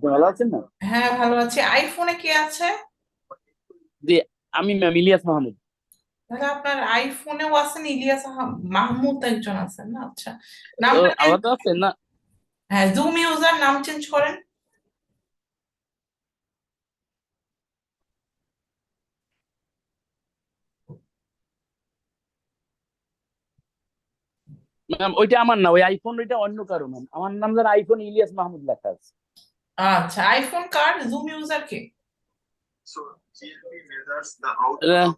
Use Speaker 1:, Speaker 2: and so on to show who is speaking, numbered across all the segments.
Speaker 1: আপনি ভালো আছেন না?
Speaker 2: হ্যাঁ, ভালো আছি। আইফোনে কে আছে?
Speaker 1: জি, আমি ম্যাম ইলিয়াস মাহমুদ।
Speaker 2: তাহলে আপনার আইফোনেও আছেন ইলিয়াস মাহমুদ একজন আছেন না? আচ্ছা,
Speaker 1: ও,
Speaker 2: নামটা চেঞ্জ।
Speaker 1: আলাদা আছে না?
Speaker 2: হ্যাঁ, জুম ইউজার নাম চেঞ্জ করেন।
Speaker 1: ম্যাম ওইটা আমার না, ওই আইফোন ওইটা অন্য কারো ম্যাম। আমার নাম যেন আইফোন ইলিয়াস মাহমুদ লেখা আছে।
Speaker 2: আচ্ছা, আইফোন কার, জুম ইউজার কে?
Speaker 1: আহ,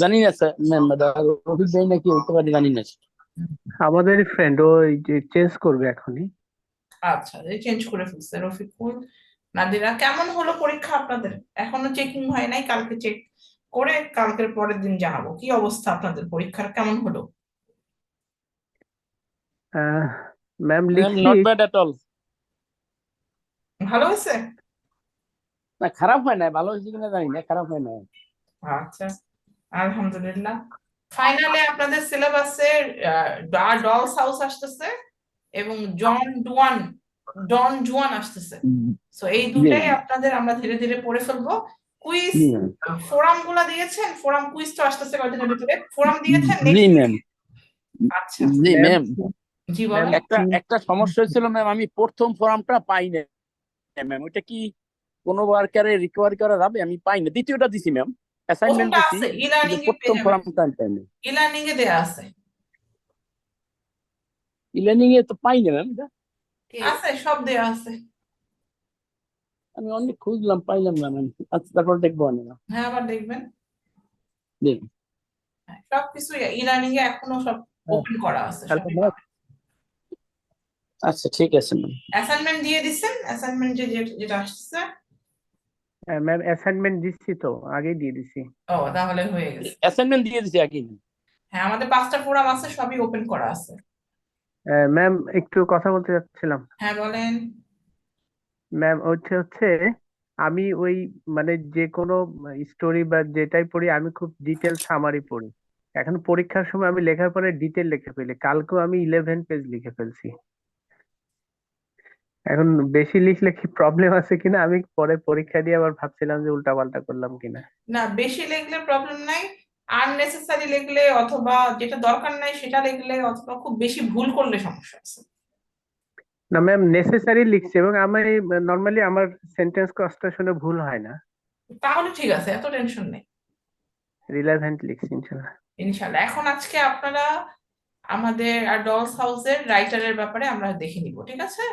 Speaker 1: জানি না স্যার ম্যাম, রফিক ভাই নাকি হইতে পারে, জানি না।
Speaker 3: আমাদের ফ্রেন্ড ও এই যে চেঞ্জ করবে এখনই।
Speaker 2: আচ্ছা, চেঞ্জ করে ফেলছে রফিকুল। নাদিরা, কেমন হলো পরীক্ষা আপনাদের? এখনো চেকিং হয় নাই, কালকে চেক করে কালকের পরের দিন জানাবো কি অবস্থা আপনাদের পরীক্ষার, কেমন হলো।
Speaker 3: ম্যাম
Speaker 1: ম্যাম
Speaker 3: লিখছি।
Speaker 1: Not bad at all.
Speaker 2: ভালো হয়েছে?
Speaker 1: না, খারাপ হয় না, ভালো হয়েছে কিনা জানি না, খারাপ হয় না।
Speaker 2: আচ্ছা, আলহামদুলিল্লাহ। ফাইনালে আপনাদের সিলেবাসে ডলস হাউস আসতেছে এবং ডন জুয়ান আসতেছে। তো এই
Speaker 1: জি
Speaker 2: দুটাই
Speaker 1: ম্যাম।
Speaker 2: আপনাদের আমরা ধীরে ধীরে পড়ে ফেলবো। কুইজ
Speaker 1: জি ম্যাম।
Speaker 2: ফোরাম গুলা দিয়েছেন? ফোরাম কুইজ তো আসতেছে কয়েকদিনের ভিতরে, ফোরাম দিয়েছেন
Speaker 1: জি
Speaker 2: নেক্সট
Speaker 1: ম্যাম।
Speaker 2: উইকে? আচ্ছা,
Speaker 1: জি
Speaker 3: ম্যাম
Speaker 1: ম্যাম।
Speaker 2: জি
Speaker 3: ম্যাম
Speaker 2: বলেন।
Speaker 1: একটা একটা সমস্যা হয়েছিল ম্যাম, আমি প্রথম ফর্মটা পাই না ম্যাম। ওইটা কি কোনো ওয়ার্কারে রিকভার করা যাবে? আমি পাই না, দ্বিতীয়টা দিছি ম্যাম, অ্যাসাইনমেন্ট
Speaker 2: প্রথমটা
Speaker 1: দিছি,
Speaker 2: আছে, ই
Speaker 1: কিন্তু
Speaker 2: লার্নিং এ
Speaker 1: প্রথম
Speaker 2: পেয়ে যাবেন।
Speaker 1: ফর্মটা আমি পাই না।
Speaker 2: ই লার্নিং এ দেয়া আছে।
Speaker 1: ইলেনিং এ তো পাই না ম্যাম।
Speaker 2: আছে, সব দেয়া আছে।
Speaker 1: আমি অনেক খুঁজলাম, পাইলাম না ম্যাম। আচ্ছা, তারপর দেখবো আমি না।
Speaker 2: হ্যাঁ, আবার দেখবেন।
Speaker 1: জি।
Speaker 2: হ্যাঁ, সবকিছু ই লার্নিং এ এখনো সব
Speaker 1: হ্যাঁ,
Speaker 2: ওপেন করা আছে,
Speaker 1: তাহলে
Speaker 2: সবই
Speaker 1: ম্যাম,
Speaker 2: পাবেন।
Speaker 1: আচ্ছা ঠিক আছে ম্যাম।
Speaker 2: অ্যাসাইনমেন্ট দিয়ে দিচ্ছেন? অ্যাসাইনমেন্ট যেটা আসছে?
Speaker 3: ম্যাম অ্যাসাইনমেন্ট দিচ্ছি তো, আগেই দিয়ে দিছি।
Speaker 2: ও, তাহলে হয়ে গেছে।
Speaker 1: অ্যাসাইনমেন্ট দিয়ে দিছি আগে।
Speaker 2: হ্যাঁ, আমাদের 5টা ফোরাম আছে, সবই ওপেন করা আছে।
Speaker 3: ম্যাম একটু কথা বলতে চাচ্ছিলাম।
Speaker 2: হ্যাঁ, বলেন।
Speaker 3: ম্যাম হচ্ছে হচ্ছে আমি ওই মানে যে কোনো স্টোরি বা যেটাই পড়ি আমি খুব ডিটেল সামারি পড়ি। এখন পরীক্ষার সময় আমি লেখার পরে ডিটেল লিখে ফেলি, কালকেও আমি 11 পেজ লিখে ফেলছি। এখন বেশি লিখলে কি প্রবলেম আছে কিনা আমি পরে পরীক্ষা দিয়ে আবার ভাবছিলাম যে উল্টা পাল্টা করলাম কিনা।
Speaker 2: না, বেশি লিখলে প্রবলেম নাই। আননেসেসারি লিখলে অথবা যেটা দরকার নাই সেটা লিখলে অথবা খুব বেশি ভুল করলে সমস্যা আছে।
Speaker 3: না ম্যাম নেসেসারি লিখছি, এবং আমি নর্মালি আমার সেন্টেন্স কনস্ট্রাকশনে ভুল হয় না।
Speaker 2: তাহলে ঠিক আছে, এত টেনশন নেই।
Speaker 3: রিলেভেন্ট লিখছি ইনশাল্লাহ।
Speaker 2: ইনশাল্লাহ। এখন আজকে আপনারা আমাদের আর ডলস হাউসের রাইটারের ব্যাপারে আমরা দেখে নিব, ঠিক আছে?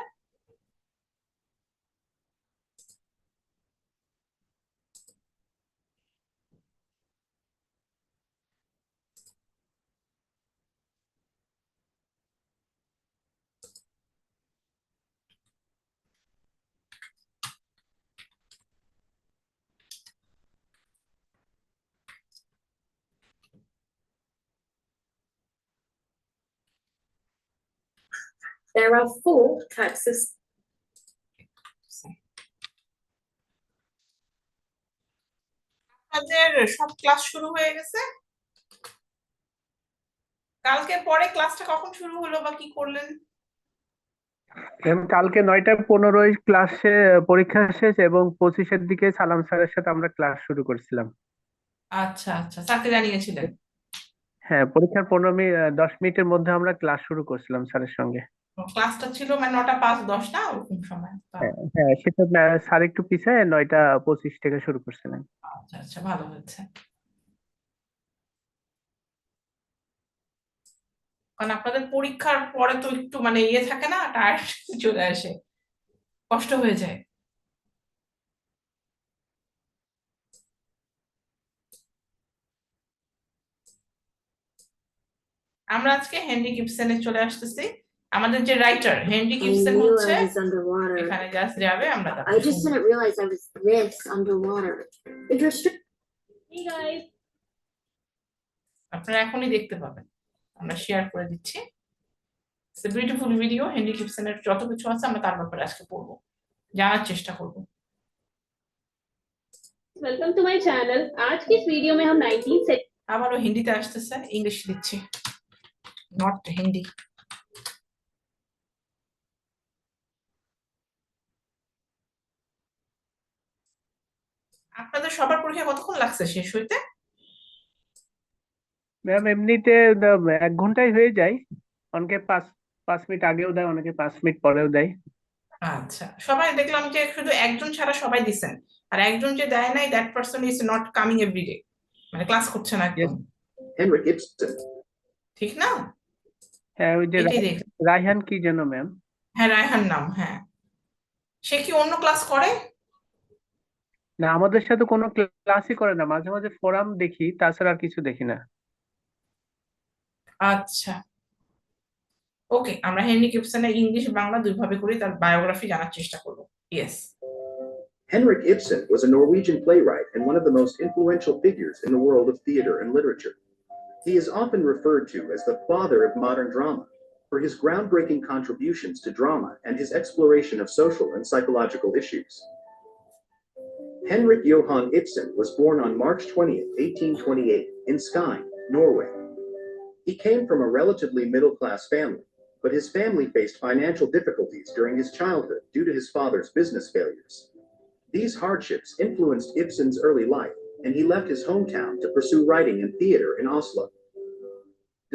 Speaker 4: There are four types of
Speaker 2: আপনাদের সব ক্লাস শুরু হয়ে গেছে? কালকে পরে ক্লাসটা কখন শুরু হলো বা কি করলেন?
Speaker 3: ম্যাম কালকে 9টা 15 ক্লাসে পরীক্ষা শেষ, এবং 25-এর দিকে সালাম স্যারের সাথে আমরা ক্লাস শুরু করছিলাম।
Speaker 2: আচ্ছা আচ্ছা, স্যারকে জানিয়েছিলেন?
Speaker 3: হ্যাঁ, পরীক্ষার 10 মিনিটের মধ্যে আমরা ক্লাস শুরু করছিলাম স্যারের সঙ্গে।
Speaker 2: ক্লাসটা ছিল মানে 9টা 5-10 না ওরকম সময় তা?
Speaker 3: হ্যাঁ হ্যাঁ, সেটা স্যার একটু পিছায় 9টা 25 থেকে শুরু করছিলেন।
Speaker 2: আচ্ছা আচ্ছা, ভালো হয়েছে। কারণ আপনাদের পরীক্ষার পরে তো একটু মানে ইয়ে থাকে না, টায়ার্ড চলে আসে, কষ্ট হয়ে যায়। আমরা আজকে হেনরি গিবসনে চলে আসতেছি। আমাদের যে writer Henry
Speaker 4: I
Speaker 2: Gibson
Speaker 4: knew
Speaker 2: হচ্ছে,
Speaker 4: I was underwater.
Speaker 2: এখানে জাস্ট যাবে, আমরা
Speaker 4: I
Speaker 2: তারপরে
Speaker 4: just
Speaker 2: শুনবো।
Speaker 4: didn't realize I was this underwater. Interesting. Hey guys.
Speaker 2: আপনারা এখনই দেখতে পাবেন, আমরা শেয়ার করে দিচ্ছি। It's a beautiful video. Henry গিবসনের যত কিছু আছে আমরা তার ব্যাপারে আজকে পড়বো, জানার চেষ্টা করব।
Speaker 4: Welcome to my channel. आज की इस वीडियो में हम 19 से
Speaker 2: আবারও হিন্দিতে আসতেছে, ইংলিশ দিচ্ছি, নট হিন্দি। আপনাদের সবার পরীক্ষা কতক্ষণ লাগছে শেষ হইতে?
Speaker 3: ম্যাম এমনিতে 1 ঘন্টায় হয়ে যায়। অনেকে 5 মিনিট আগেও দেয়, অনেকে 5 মিনিট পরেও দেয়।
Speaker 2: আচ্ছা, সবাই দেখলাম যে শুধু একজন ছাড়া সবাই দিছেন, আর একজন যে দেয় নাই, that person is not coming every day, মানে ক্লাস করছে না একদম,
Speaker 3: Yes,
Speaker 5: Henrik Ibsen,
Speaker 2: ঠিক না?
Speaker 3: হ্যাঁ ওই যে
Speaker 2: এটাই দেখ,
Speaker 3: রায়হান কি যেন ম্যাম।
Speaker 2: হ্যাঁ রায়হান নাম, হ্যাঁ। সে কি অন্য ক্লাস করে?
Speaker 3: না, আমাদের সাথে কোনো ক্লাসই করে না, মাঝে মাঝে ফোরাম দেখি, তাছাড়া আর কিছু দেখি না।
Speaker 2: আচ্ছা, ওকে, আমরা হেনরিক ইবসেনের ইংলিশ বাংলা দুইভাবে করে তার বায়োগ্রাফি জানার চেষ্টা করবো। Yes.
Speaker 5: Henrik Ibsen was a Norwegian playwright and one of the most influential figures in the world of theater and literature. He is often referred to as the father of modern drama for his groundbreaking contributions to drama and his exploration of social and psychological issues. Henrik Johan Ibsen was born on March 20th, 1828, in Skien, Norway. He came from a relatively middle-class family, but his family faced financial difficulties during his childhood due to his father's business failures. These hardships influenced Ibsen's early life, and he left his hometown to pursue writing and theater in Oslo.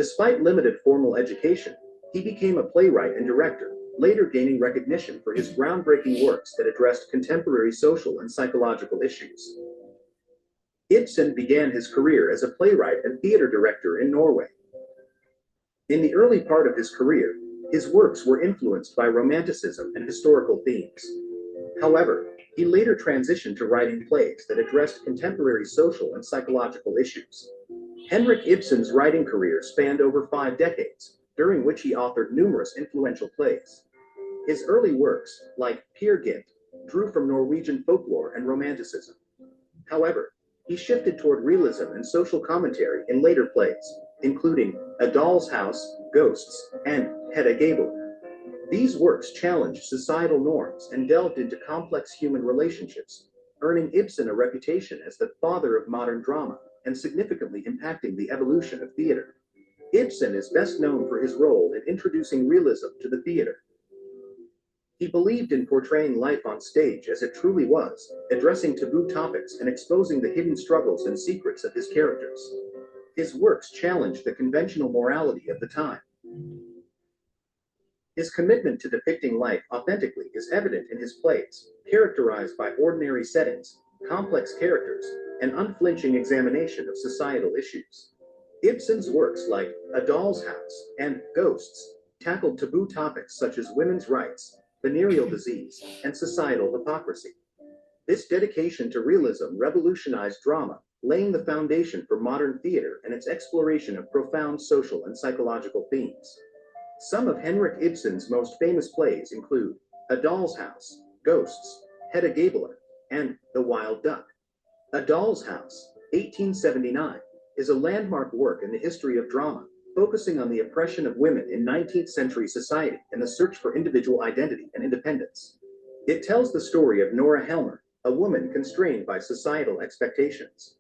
Speaker 5: Despite limited formal education, he became a playwright and director, later gaining recognition for his groundbreaking works that addressed contemporary social and psychological issues. Ibsen began his career as a playwright and theater director in Norway. In the early part of his career, his works were influenced by Romanticism and historical themes. However, he later transitioned to writing plays that addressed contemporary social and psychological issues. Henrik Ibsen's writing career spanned over 5 decades, during which he authored numerous influential plays. His early works, like Peer Gynt, drew from Norwegian folklore and Romanticism. However, he shifted toward realism and social commentary in later plays, including A Doll's House, Ghosts, and Hedda Gabler. These works challenged societal norms and delved into complex human relationships, earning Ibsen a reputation as the father of modern drama and significantly impacting the evolution of theater. Ibsen is best known for his role in introducing realism to the theater. He believed in portraying life on stage as it truly was, addressing taboo topics and exposing the hidden struggles and secrets of his characters. His works challenged the conventional morality of the time. His commitment to depicting life authentically is evident in his plays, characterized by ordinary settings, complex characters, and unflinching examination of societal issues. Ibsen's works like A Doll's House and Ghosts tackled taboo topics such as women's rights, venereal disease, and societal hypocrisy. This dedication to realism revolutionized drama, laying the foundation for modern theater and its exploration of profound social and psychological themes. Some of Henrik Ibsen's most famous plays include A Doll's House, Ghosts, Hedda Gabler, and The Wild Duck. A Doll's House, 1879, is a landmark work in the history of drama, focusing on the oppression of women in 19th century society and the search for individual identity and independence. It tells the story of Nora Helmer, a woman constrained by societal expectations.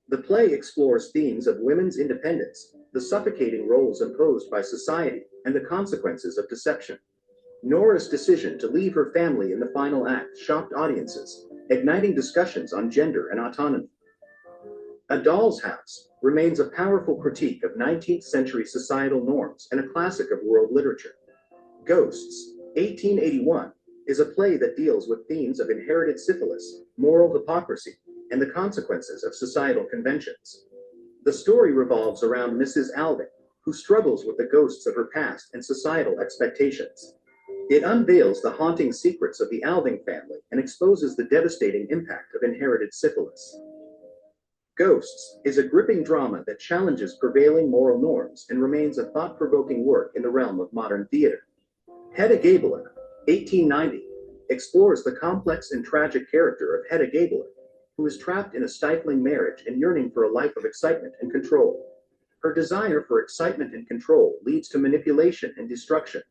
Speaker 5: The play explores themes of women's independence, the suffocating roles imposed by society, and the consequences of deception. Nora's decision to leave her family in the final act shocked audiences, igniting discussions on gender and autonomy. A Doll's House remains a powerful critique of 19th century societal norms and a classic of world literature. Ghosts, 1881, is a play that deals with themes of inherited syphilis, moral hypocrisy, and the consequences of societal conventions. The story revolves around Mrs. Alving, who struggles with the ghosts of her past and societal expectations. It unveils the haunting secrets of the Alving family and exposes the devastating impact of inherited syphilis. Ghosts is a gripping drama that challenges prevailing moral norms and remains a thought-provoking work in the realm of modern theater. Hedda Gabler, 1890, explores the complex and tragic character of Hedda Gabler, who is trapped in a stifling marriage and yearning for a life of excitement and control. Her desire for excitement and control leads to manipulation and destruction.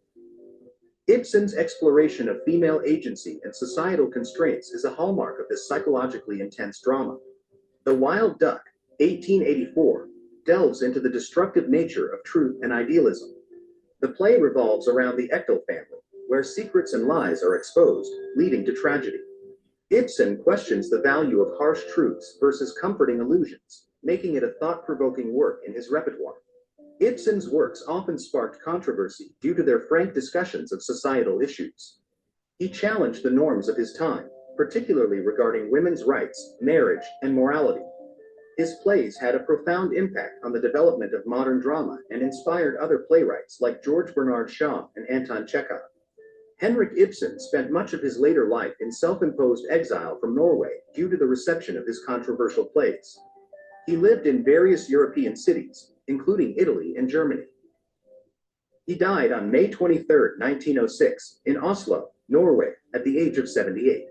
Speaker 5: Ibsen's exploration of female agency and societal constraints is a hallmark of this psychologically intense drama. The Wild Duck, 1884, delves into the destructive nature of truth and idealism. The play revolves around the Echtel family, where secrets and lies are exposed, leading to tragedy. Ibsen questions the value of harsh truths versus comforting illusions, making it a thought-provoking work in his repertoire. Ibsen's works often sparked controversy due to their frank discussions of societal issues. He challenged the norms of his time, particularly regarding women's rights, marriage, and morality. His plays had a profound impact on the development of modern drama and inspired other playwrights like George Bernard Shaw and Anton Chekhov. Henrik Ibsen spent much of his later life in self-imposed exile from Norway due to the reception of his controversial plays. He lived in various European cities, including Italy and Germany. He died on May 23, 1906, in Oslo, Norway, at the age of 78.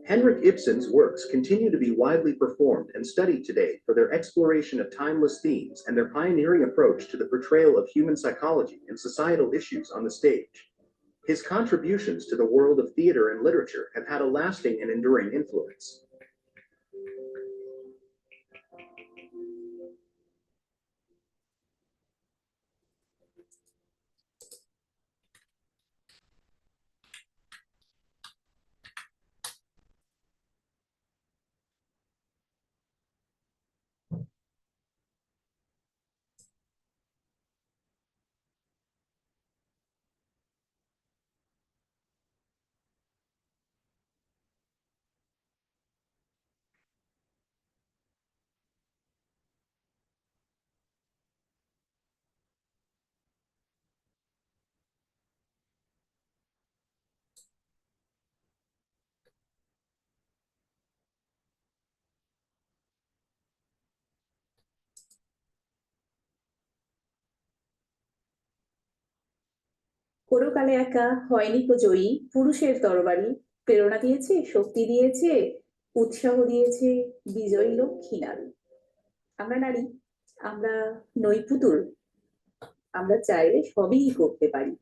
Speaker 5: Henrik Ibsen's works continue to be widely performed and studied today for their exploration of timeless themes and their pioneering approach to the portrayal of human psychology and societal issues on the stage. His contributions to the world of theater and literature have had a lasting and enduring influence.
Speaker 6: কোনো কালে একা হয়নি কো জয়ী, পুরুষের তরবারি প্রেরণা দিয়েছে, শক্তি দিয়েছে, উৎসাহ দিয়েছে বিজয়ী লক্ষ্মী নারী। আমরা নারী, আমরা নই পুতুল, আমরা চাইলে সবই করতে পারি।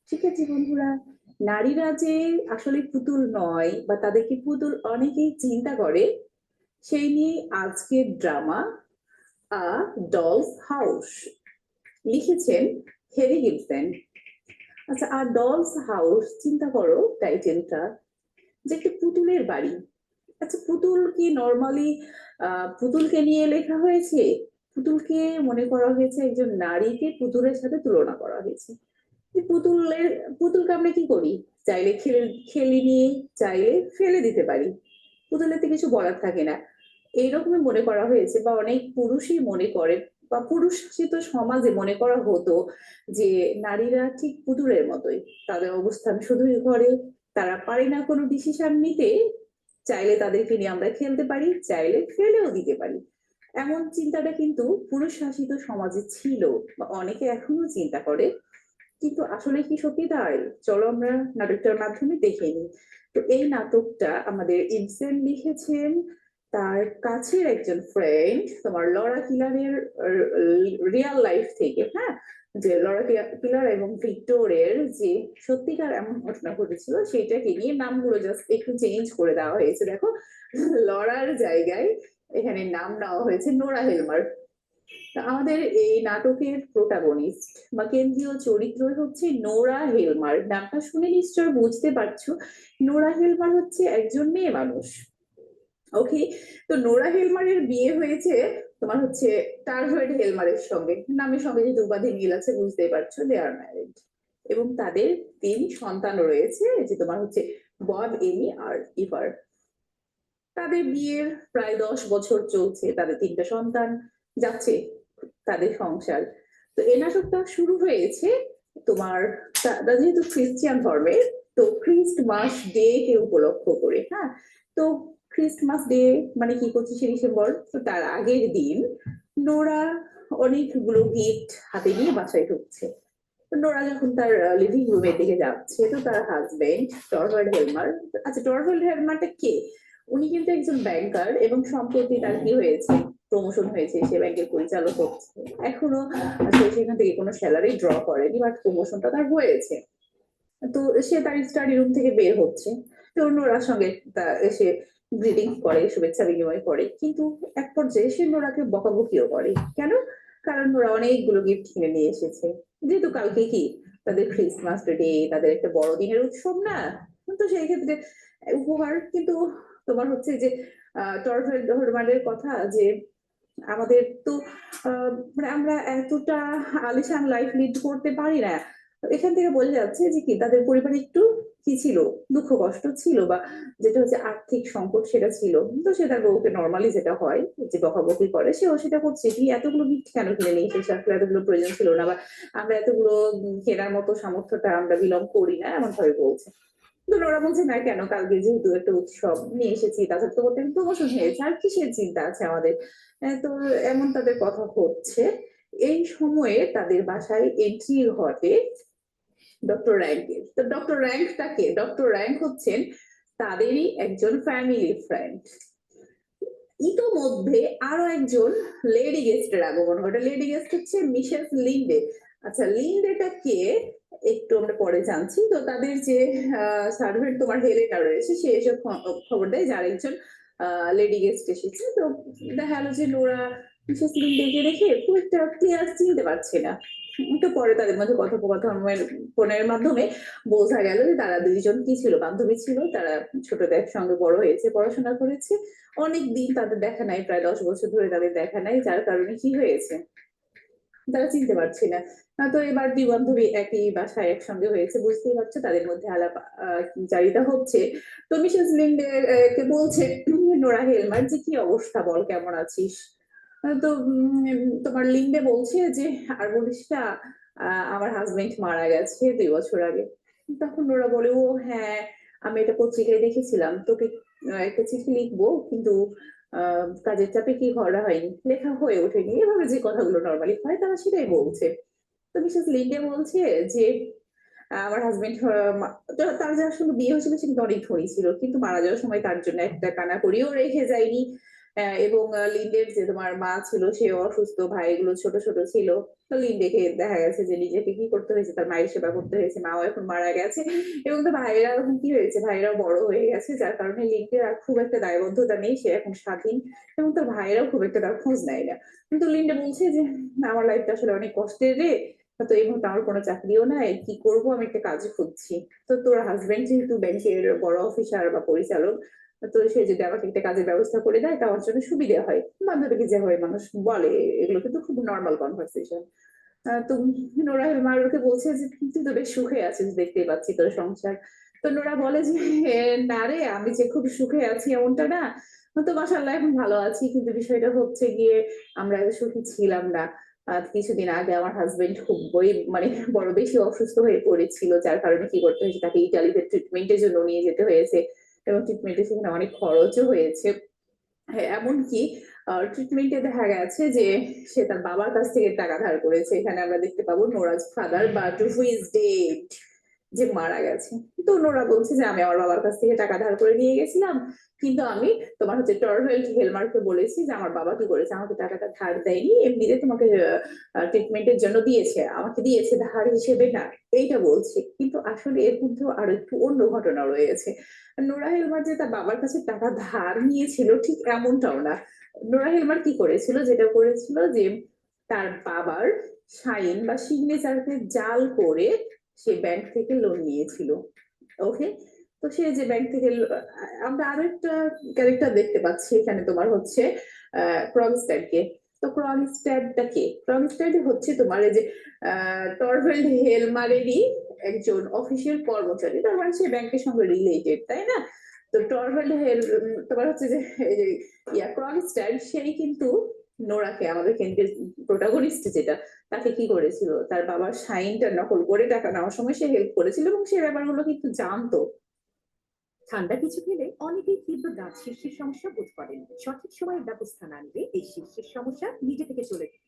Speaker 6: ঠিক আছে বন্ধুরা, নারীরা যে আসলে পুতুল নয় বা তাদেরকে পুতুল অনেকেই চিন্তা করে, সেই নিয়ে আজকের ড্রামা আ ডলস হাউস লিখেছেন হেরি গিবসন। আচ্ছা, আর ডলস হাউস, চিন্তা করো টাইটেলটা, যে একটা পুতুলের বাড়ি। আচ্ছা, পুতুল কি নর্মালি পুতুলকে নিয়ে লেখা হয়েছে? পুতুলকে মনে করা হয়েছে একজন নারীকে পুতুলের সাথে তুলনা করা হয়েছে। পুতুলকে আমরা কি করি? চাইলে খেলি নিয়ে, চাইলে ফেলে দিতে পারি, পুতুলেতে কিছু বলার থাকে না, এইরকমই মনে করা হয়েছে। বা অনেক পুরুষই মনে করে, বা পুরুষ শাসিত সমাজে মনে করা হতো যে নারীরা ঠিক পুতুলের মতোই, তাদের অবস্থান শুধুই ঘরে, তারা পারে না কোনো ডিসিশন নিতে, চাইলে তাদেরকে নিয়ে আমরা খেলতে পারি, চাইলে ফেলেও দিতে পারি। এমন চিন্তাটা কিন্তু পুরুষ শাসিত সমাজে ছিল, বা অনেকে এখনো চিন্তা করে। কিন্তু আসলে কি সত্যি তাই? চলো আমরা নাটকটার মাধ্যমে দেখে নিই। তো এই নাটকটা আমাদের ইবসেন লিখেছেন তার কাছের একজন ফ্রেন্ড, তোমার লরা কিলারের রিয়েল লাইফ থেকে। হ্যাঁ, যে লরা কিলার এবং ভিক্টরের যে সত্যিকার এমন ঘটনা ঘটেছিল সেটাকে নিয়ে নামগুলো জাস্ট একটু চেঞ্জ করে দেওয়া হয়েছে। দেখো, লরার জায়গায় এখানে নাম নেওয়া হয়েছে নোরা হেলমার। আমাদের এই নাটকের প্রোটাগনিস্ট বা কেন্দ্রীয় চরিত্র হচ্ছে নোরা হেলমার। নামটা শুনে নিশ্চয় বুঝতে পারছো, নোরা হেলমার হচ্ছে একজন মেয়ে মানুষ। ওকে, তো নোরা হেলমারের বিয়ে হয়েছে তোমার হচ্ছে টারভয়েড হেলমারের সঙ্গে। নামের সঙ্গে যে উপাধি মিল আছে বুঝতেই পারছো, দে আর ম্যারিড, এবং তাদের 3 সন্তান রয়েছে, যে তোমার হচ্ছে বব, এমি আর ইভার। তাদের বিয়ের প্রায় 10 বছর চলছে, তাদের 3টা সন্তান, যাচ্ছে তাদের সংসার। তো এই নাটকটা শুরু হয়েছে তোমার যেহেতু খ্রিস্টান ধর্মের, তো খ্রিস্টমাস ডে কে উপলক্ষ করে। হ্যাঁ, তো খ্রিস্টমাস ডে মানে কি, 25শে ডিসেম্বর, তো তার আগের দিন নোরা অনেকগুলো গিফট হাতে নিয়ে বাসায় ঢুকছে। নোরা যখন তার লিভিং রুমের দিকে যাচ্ছে, তো তার হাজবেন্ড টরভাল্ড হেলমার, আচ্ছা টরভাল্ড হেলমারটা কে? উনি কিন্তু একজন ব্যাংকার, এবং সম্প্রতি তার কি হয়েছে, প্রমোশন হয়েছে, সে ব্যাংকের পরিচালক হচ্ছে। এখনো সে সেখান থেকে কোনো স্যালারি ড্র করেনি, বাট প্রমোশনটা তার হয়েছে। তো সে তার স্টাডি রুম থেকে বের হচ্ছে, তো নোরার সঙ্গে এসে গ্রিটিং করে, শুভেচ্ছা বিনিময় করে। কিন্তু এক পর্যায়ে সে নোরাকে বকাবকিও করে। কেন? কারণ নোরা অনেকগুলো গিফট কিনে নিয়ে এসেছে, যেহেতু কালকে কি তাদের খ্রিস্টমাস ডে, তাদের একটা বড়দিনের উৎসব না, তো সেই ক্ষেত্রে উপহার। কিন্তু তোমার হচ্ছে যে টরভেল হরমানের কথা যে আমাদের তো মানে আমরা এতটা আলিশান লাইফ লিড করতে পারি না। এখান থেকে বোঝা যাচ্ছে যে কি তাদের পরিবারে একটু কি ছিল, দুঃখ কষ্ট ছিল, বা যেটা হচ্ছে আর্থিক সংকট সেটা ছিল। তো সে তার বউকে নর্মালি যেটা হয় যে বকাবকি করে, সেও সেটা করছে, কি এতগুলো গিফট কেন কিনে নিয়ে এসেছে, আসলে এতগুলো প্রয়োজন ছিল না, বা আমরা এতগুলো কেনার মতো সামর্থ্যটা আমরা বিলং করি না, এমন ভাবে বলছে। কিন্তু ওরা বলছে না কেন, কালকে যেহেতু একটা উৎসব নিয়ে এসেছি, তাছাড়া তো ওটা প্রমোশন হয়েছে, আর কিসের চিন্তা আছে আমাদের। তো এমন তাদের কথা হচ্ছে। এই সময়ে তাদের বাসায় এন্ট্রি ঘটে ডক্টর র্যাঙ্কের। তো ডক্টর র্যাঙ্কটাকে, ডক্টর র্যাঙ্ক হচ্ছেন তাদেরই একজন ফ্যামিলি ফ্রেন্ড। ইতোমধ্যে আরো একজন লেডি গেস্টের আগমন ঘটে। লেডি গেস্ট হচ্ছে মিসেস লিন্ডে। আচ্ছা, লিন্ডেটা কে একটু আমরা পরে জানছি। তো তাদের যে সার্ভেন্ট তোমার হেলেনা রয়েছে, সে এসব খবর দেয় যার একজন লেডি গেস্ট এসেছে। তো দেখা গেল যে নোরা মিসেস লিন্ডেকে দেখে খুব একটা ক্লিয়ার চিনতে পারছে না। একটু পরে তাদের মধ্যে কথোপকথনের ফোনের মাধ্যমে বোঝা গেল যে তারা দুইজন কি ছিল, বান্ধবী ছিল। তারা ছোটদের একসঙ্গে বড় হয়েছে, পড়াশোনা করেছে। অনেক দিন তাদের দেখা নাই, প্রায় 10 বছর ধরে তাদের দেখা নাই, যার কারণে কি হয়েছে তারা চিনতে পারছে না। তো এবার দুই বান্ধবী একই বাসায় একসঙ্গে হয়েছে, বুঝতেই পারছো তাদের মধ্যে আলাপ জারিতা হচ্ছে। তো মিসেস লিন্ডে কে বলছে নোরা হেলমার যে কি অবস্থা, বল কেমন আছিস। তো তোমার লিন্ডে বলছে যে আর বলিস না, আমার হাজবেন্ড মারা গেছে 2 বছর আগে। তখন নোরা বলে, ও হ্যাঁ, আমি এটা পত্রিকায় দেখেছিলাম, তোকে একটা চিঠি লিখবো, কিন্তু কাজের চাপে কি করা হয়নি, লেখা হয়ে ওঠেনি। এভাবে যে কথাগুলো নর্মালি হয় তারা সেটাই বলছে। তো মিসেস লিন্ডে বলছে যে আমার হাজবেন্ড, তার যার সঙ্গে বিয়ে হয়েছিল সে কিন্তু অনেক ধনী ছিল, কিন্তু মারা যাওয়ার সময় তার জন্য একটা কানা করিও রেখে যায়নি। এবং লিন্ডের যে তোমার মা ছিল সেও অসুস্থ, ভাইগুলো ছোট ছোট ছিল। তো লিন্ডেকে দেখা গেছে যে নিজেকে কি করতে হয়েছে, তার মায়ের সেবা করতে হয়েছে, মাও এখন মারা গেছে। এবং তো ভাইয়েরা এখন কি হয়েছে, ভাইয়েরাও বড় হয়ে গেছে, যার কারণে লিন্ডের আর খুব একটা দায়বদ্ধতা নেই, সে এখন স্বাধীন। এবং তার ভাইয়েরাও খুব একটা তার খোঁজ নেয় না। কিন্তু লিন্ডে বলছে যে আমার লাইফটা আসলে অনেক কষ্টের রে, তো এই মুহূর্তে আমার কোনো চাকরিও নাই, কি করবো, আমি একটা কাজ খুঁজছি। তো তোর হাজবেন্ড যেহেতু ব্যাংকের বড় অফিসার বা পরিচালক, তো সে যদি আমাকে একটা কাজের ব্যবস্থা করে দেয় তা আমার জন্য সুবিধা হয়। বান্ধবীকে যেভাবে মানুষ বলে, এগুলো কিন্তু খুব নর্মাল কনভারসেশন। তো নোরা হেলমারকে বলছে যে তুই তো বেশ সুখে আছিস, দেখতেই পাচ্ছি তোর সংসার। তো নোরা বলে যে না রে, আমি যে খুব সুখে আছি এমনটা না, তো মাশাআল্লাহ এখন ভালো আছি, কিন্তু বিষয়টা হচ্ছে গিয়ে আমরা এত সুখী ছিলাম না। কিছুদিন আগে আমার হাজবেন্ড খুব মানে বড় বেশি অসুস্থ হয়ে পড়েছিল, যার কারণে কি করতে হয়েছে, তাকে ইটালিতে ট্রিটমেন্টের জন্য নিয়ে যেতে হয়েছে। এবং ট্রিটমেন্টের সেখানে অনেক খরচও হয়েছে। হ্যাঁ, এমনকি ট্রিটমেন্টে দেখা গেছে যে সে তার বাবার কাছ থেকে টাকা ধার করেছে। এখানে আমরা দেখতে পাবো Nora's father, but who is dead, যে মারা গেছে। তো নোরা বলছে যে আমি আমার বাবার কাছ থেকে টাকা ধার করে নিয়ে গেছিলাম, কিন্তু আমি তোমার হচ্ছে টরভেল হেলমারকে বলেছি যে আমার বাবা কি করেছে, আমাকে টাকাটা ধার দেয়নি, এমনিতে তোমাকে ট্রিটমেন্টের জন্য দিয়েছে, আমাকে দিয়েছে ধার হিসেবে না, এইটা বলছে। কিন্তু আসলে এর মধ্যেও আরো একটু অন্য ঘটনা রয়েছে। নোরা হেলমার যে তার বাবার কাছে টাকা ধার নিয়েছিল ঠিক এমনটাও না। নোরা হেলমার কি করেছিল, যেটা করেছিল যে তার বাবার সাইন বা সিগনেচারকে জাল করে সে ব্যাংক থেকে লোন নিয়েছিল। ওকে, তো সে যে ব্যাংক থেকে আমরা আরো একটা ক্যারেক্টার দেখতে পাচ্ছি এখানে, তোমার হচ্ছে ক্রগস্ট্যাডকে। তো ক্রগস্ট্যাডটা কে, ক্রগস্ট্যাড হচ্ছে তোমার এই যে টরভেল্ড হেলমারেরই একজন অফিসিয়াল কর্মচারী, তার মানে সে ব্যাংকের সঙ্গে রিলেটেড, তাই না? তো টরভেল্ড তোমার হচ্ছে যে এই যে ক্রগস্ট্যাড, সেই কিন্তু নোরাকে, আমাদের কেন্দ্রের প্রোটাগনিস্ট যেটা, তাকে কি করেছিল, তার বাবার সাইনটা নকল করে টাকা নেওয়ার সময় সে হেল্প করেছিল, এবং সে ব্যাপারগুলো কিন্তু জানতো।
Speaker 7: ঠান্ডা কিছু খেলে অনেকেই তীব্র দাঁত শীর্ষের সমস্যা বোধ করেন। সঠিক সময়ে ব্যবস্থা না নিলে এই শীর্ষের সমস্যা নিজে থেকে চলে যায়।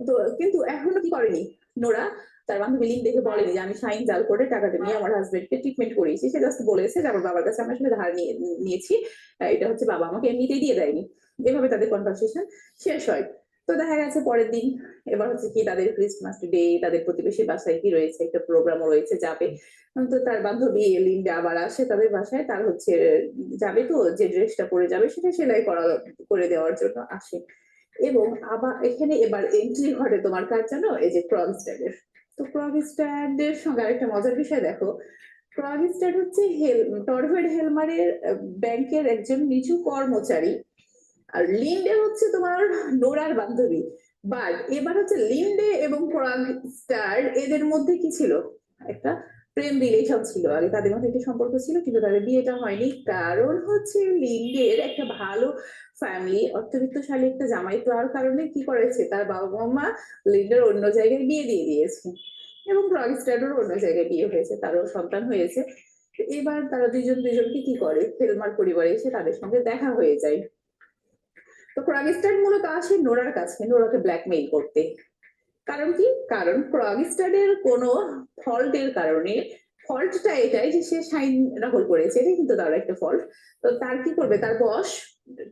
Speaker 6: তো কিন্তু এখনো কি করেনি নোরা, তার বান্ধবী লিঙ্ক দেখে বলেনি যে আমি সাইন জাল করে টাকাটা নিয়ে আমার হাজবেন্ডকে ট্রিটমেন্ট করিয়েছি। সে জাস্ট বলেছে যে আমার বাবার কাছে আমি আসলে ধার নিয়েছি, এটা হচ্ছে বাবা আমাকে এমনিতেই দিয়ে দেয়নি। এভাবে তাদের কনভারসেশন শেষ হয়। তো দেখা গেছে পরের দিন, এবার হচ্ছে কি তাদের ক্রিসমাস ডে, তাদের প্রতিবেশীর বাসায় কি রয়েছে, একটা প্রোগ্রামও রয়েছে, যাবে। তো তার বান্ধবী লিন্ডা আবার আসে তাদের বাসায়, তার হচ্ছে যাবে, তো যে ড্রেসটা পরে যাবে সেটা সেলাই করে দেওয়ার জন্য আসে। এবং আবার এখানে এবার এন্ট্রি ঘটে তোমার কার জানো, এই যে ক্রগস্ট্যাডের। তো ক্রগস্ট্যাডের সঙ্গে আরেকটা মজার বিষয় দেখো, ক্রগস্টাড হচ্ছে টরভেড হেলমারের ব্যাংকের একজন নিচু কর্মচারী, আর লিন্ডে হচ্ছে তোমার নোরার বান্ধবী। বাট এবার হচ্ছে লিন্ডে এবং ক্রগস্টাড এদের মধ্যে কি ছিল, একটা প্রেম রিলেশন ছিল, আগে তাদের মধ্যে একটা সম্পর্ক ছিল, কিন্তু তাদের বিয়েটা হয়নি। কারণ হচ্ছে লিন্ডের একটা ভালো ফ্যামিলি, অর্থবিত্তশালী একটা জামাই পাওয়ার কারণে কি করেছে, তার বাবা মা লিন্ডের অন্য জায়গায় বিয়ে দিয়ে দিয়েছে, এবং ক্রগস্টাডের অন্য জায়গায় বিয়ে হয়েছে, তারও সন্তান হয়েছে। এবার তারা দুজনকে কি করে, হেলমার পরিবারে এসে তাদের সঙ্গে দেখা হয়ে যায়। তো ক্রগস্টাড মূলত আসে নোরার কাছে, নোরাকে ব্ল্যাকমেইল করতে। কারণ কি, কারণ ক্রগস্টাডের কোনো ফল্টের কারণে, ফল্টটা এটাই যে সে সাইন রাহুল করেছে, এটা কিন্তু তার একটা ফল্ট। তো তার কি করবে, তার বস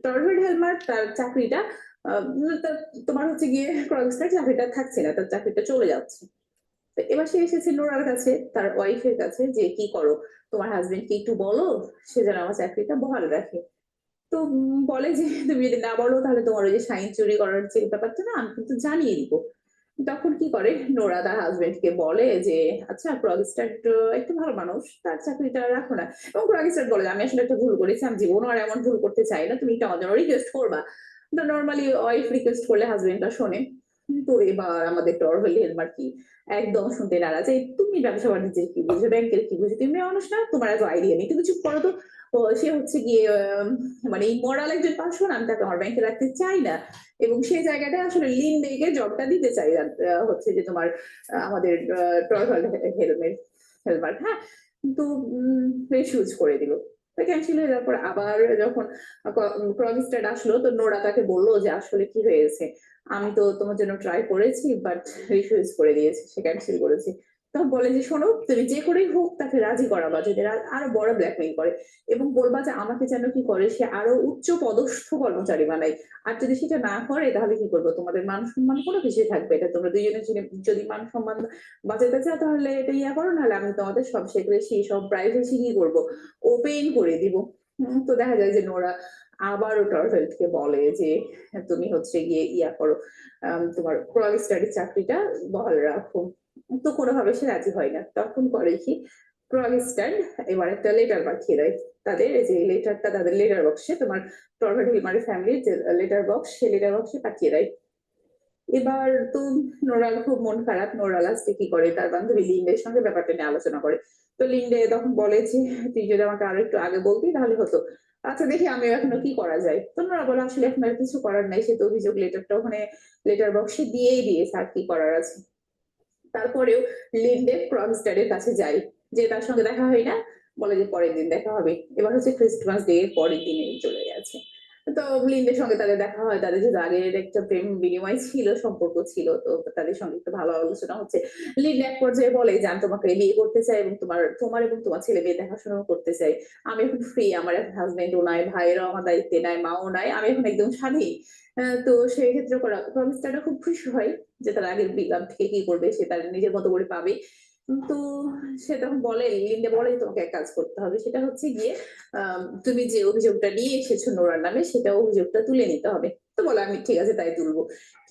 Speaker 6: টরভেড হেলমার তার চাকরিটা তোমার হচ্ছে গিয়ে ক্রগস্টাড চাকরিটা থাকছে না, তার চাকরিটা চলে যাচ্ছে। তো এবার সে এসেছে নোরার কাছে, তার ওয়াইফের কাছে, যে কি করো, তোমার হাজবেন্ডকে একটু বলো সে যেন আমার চাকরিটা বহাল রাখে। তো বলে যে তুমি যদি না বলো তাহলে তোমার ওই যে সাইন চুরি করার যে ব্যাপারটা না, আমি কিন্তু জানিয়ে দিব। তখন কি করে, নোরা তার হাজবেন্ডকে বলে যে আচ্ছা ক্রগস্টাড একটু ভালো মানুষ, তার চাকরিটা রাখো না। এবং ক্রগস্টাড বলে আমি আসলে একটা ভুল করেছি, আমি জীবনও আর এমন ভুল করতে চাই না, তুমি এটা আমার জন্য রিকোয়েস্ট করবা। তো নর্মালি ওয়াইফ রিকোয়েস্ট করলে হাজবেন্ডটা শোনে। তো এবার আমাদের টরভেল হেলমার কি একদম শুনতে নারাজ, এই তুমি ব্যবসা বাণিজ্যের কি বুঝো, ব্যাংকের কি বুঝো, তুমি মানুষ না, তোমার এত আইডিয়া নেই, তুমি চুপ করো তো। ও সে হচ্ছে গিয়ে মানে ইমোরাল একজন পার্সন, আমি তাকে আমার ব্যাংকে রাখতে চাই না, এবং সেই জায়গাটা আসলে লিন্ডেকে জবটা দিতে চাই, হচ্ছে যে তোমার আমাদের টরভাল হেলমার, হ্যাঁ। কিন্তু রিফিউজ করে দিল, ক্যান্সেল হয়ে যাওয়ার পর আবার যখন ক্রগস্টাড আসলো, তো নোরা তাকে বললো যে আসলে কি হয়েছে, আমি তো তোমার জন্য ট্রাই করেছি বাট রিফিউজ করে দিয়েছি, সে ক্যান্সেল করেছে। তখন বলে যে শোনো, তুমি যে করেই হোক তাকে রাজি করাবা, যদি আরো বড় ব্ল্যাকমেইল করে, এবং বলবা যে আমাকে যেন কি করে, সে আরো উচ্চ পদস্থ কর্মচারী বানাই। আর যদি সেটা না করে তাহলে কি করবো, তোমাদের মান সম্মান কোনো কিছুই থাকবে, এটা তোমরা দুজনের যদি মান সম্মান বাঁচাতে চাও তাহলে এটা ইয়া করো, নাহলে আমি তোমাদের সব সেক্রেসি সব প্রাইভেসি কি করবো, ওপেন করে দিব। তো দেখা যায় যে নোরা আবারও টরভেলকে বলে যে তুমি হচ্ছে গিয়ে ইয়া করো, তোমার ক্রগস্টাডের চাকরিটা বহাল রাখো। তো কোনোভাবে সে রাজি হয় না। তখন করে কি, ক্রগস্টাড এবার একটা লেটার পাঠিয়ে দেয়, তাদের যে লেটারটা তাদের লেটার বক্সে, তোমার টরভেল হিলমারের ফ্যামিলির যে লেটার বক্স, সেই লেটার বক্সে পাঠিয়ে দেয়। এবার তো নোরাল খুব মন খারাপ, নোরা লাস্টে কি করে, তার বান্ধবী লিন্ডের সঙ্গে ব্যাপারটা নিয়ে আলোচনা করে। তো লিন্ডে তখন বলে যে তুই যদি আমাকে আরো একটু আগে বলতি তাহলে হতো। আচ্ছা দেখি আমি এখনো কি করা যায়। তো নোরা বলে আসলে এখন আর কিছু করার নাই, সে তো অভিযোগ লেটারটা ওখানে লেটার বক্সে দিয়েই দিয়েছে, আর কি করার আছে। তারপরেও লিন্ডে ক্রগস্টাডের কাছে যায়, যে তার সঙ্গে দেখা হয় না, বলে যে পরের দিন দেখা হবে। এবার হচ্ছে ক্রিসমাস ডে এর পরের দিনে চলে গেছে। তো লিন্ডের সঙ্গে তাদের দেখা হয়, তাদের যে আগের একটা প্রেম বিনিময় ছিল, সম্পর্ক ছিল, তো তাদের সঙ্গে একটু ভালো আলোচনা হচ্ছে। লিন্ডে এক পর্যায়ে বলে যে আমি তোমাকে বিয়ে করতে চাই, এবং তোমার এবং তোমার ছেলে মেয়ে দেখাশোনা করতে চাই, আমি এখন ফ্রি, আমার এখন হাজবেন্ডও নাই, ভাইয়েরও আমার দায়িত্বে নাই, মাও নাই, আমি এখন একদম স্বাধীন। তো সেই ক্ষেত্রে ক্রগস্টাডও খুব খুশি হয় যে তার আগের বিয়ে থেকে কি করবে, সে তার নিজের মতো করে পাবে। তো সে তখন বলে, লিন্ডে বলে তোমাকে এক কাজ করতে হবে, সেটা হচ্ছে গিয়ে তুমি যে অভিযোগটা নিয়ে এসেছো নোরার নামে, সেটা অভিযোগটা তুলে নিতে হবে। তো বলে আমি ঠিক আছে তাই তুলবো।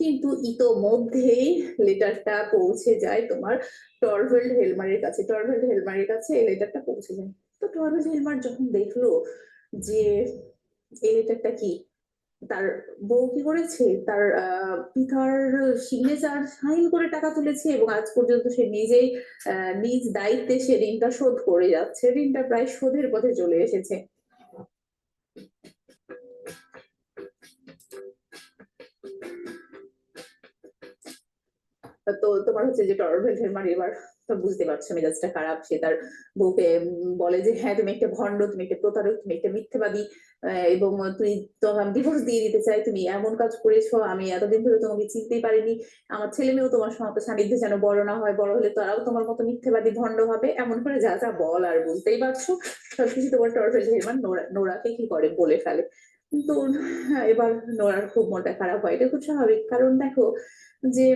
Speaker 6: কিন্তু ইতোমধ্যেই লেটারটা পৌঁছে যায় তোমার টরভেল্ড হেলমারের কাছে, টরভেল্ড হেলমারের কাছে এই লেটারটা পৌঁছে যায়। তো টরভেল্ড হেলমার যখন দেখলো যে এই লেটারটা কি, তার বউ কি করেছে, তার পিতার সিগনেচার সাইন করে টাকা তুলেছে, এবং আজ পর্যন্ত সে নিজেই নিজ দায়িত্বে সে ঋণটা শোধ করে যাচ্ছে, ঋণটা প্রায় শোধের পথে চলে এসেছে। তো তোমার হচ্ছে যে টরভেল হেলমার এবার তো বুঝতে পারছো মেজাজটা খারাপ, সে তার বউকে বলে যে হ্যাঁ তুমি একটা ভণ্ড, তুমি একটা প্রতারক, তুমি একটা মিথ্যাবাদী, এবং তুই তো আমি ডিভোর্স দিয়ে দিতে চাই, তুমি এমন কাজ করেছো, আমি এতদিন ধরে তোমাকে চিনতেই পারিনি, আমার ছেলে মেয়েও তোমার মতো সান্নিধ্যে যেন বড় না হয়, বড় হলে তারাও তোমার মতো মিথ্যাবাদী ভণ্ড হবে, এমন করে যা যা বল, আর বুঝতেই পারছো সবকিছু তোমার টরভেল হেলমার নোরাকে কি করে বলে ফেলে। কিন্তু এবার নোরার খুব মনটা খারাপ হয়, এটা খুব স্বাভাবিক, কারণ দেখো যে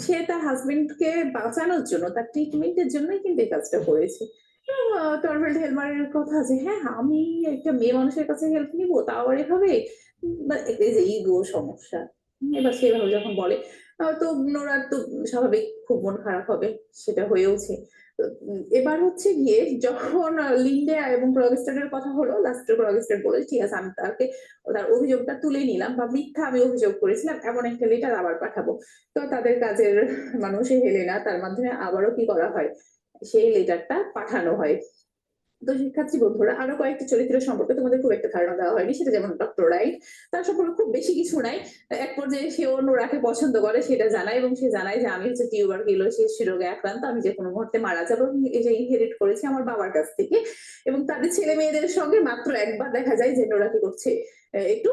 Speaker 6: সে তার হাজবেন্ডকে বাঁচানোর জন্য, তার ট্রিটমেন্টের জন্যই কিন্তু এই কাজটা করেছে। টরভেল্ড হেলমারের কথা যে হ্যাঁ আমি একটা মেয়ে মানুষের কাছে হেল্প নিবো, তাও আর এভাবে, এই যে ইগো সমস্যা। এবার সেভাবে যখন বলে, তো নোরার তো স্বাভাবিক খুব মন খারাপ হবে, সেটা হয়েওছে। তো এবার হচ্ছে গিয়ে যখন লিন্ডে এবং ক্রগস্টারের কথা হলো, লাস্টে ক্রগস্টার বলে ঠিক আছে আমি তাকে তার অভিযোগটা তুলে নিলাম, বা মিথ্যা আমি অভিযোগ করেছিলাম এমন একটা লেটার আবার পাঠাবো। তো তাদের কাজের মানুষ হেলেনা, তার মাধ্যমে আবারও কি করা হয়, সেই লেটারটা পাঠানো হয়। তো শিক্ষার্থী বন্ধুরা, আরো কয়েকটি চরিত্র সম্পর্কে তোমাদের খুব একটা ধারণা দেওয়া হয়নি, সেটা যেমন ডক্টর রাইট। তার সম্পর্কে খুব বেশি কিছু নাই। এক পর্যায়ে সেও নোরাকে পছন্দ করে সেটা জানায়, এবং সে জানায় যে আমি হচ্ছে টিউবারকিউলোসিস রোগে আক্রান্ত, আমি যে কোনো মুহূর্তে মারা যাবো, এই যে ইনহেরিট করেছি আমার বাবার কাছ থেকে। এবং তাদের ছেলে মেয়েদের সঙ্গে মাত্র একবার দেখা যায় যে নোরা কি করছে, একটু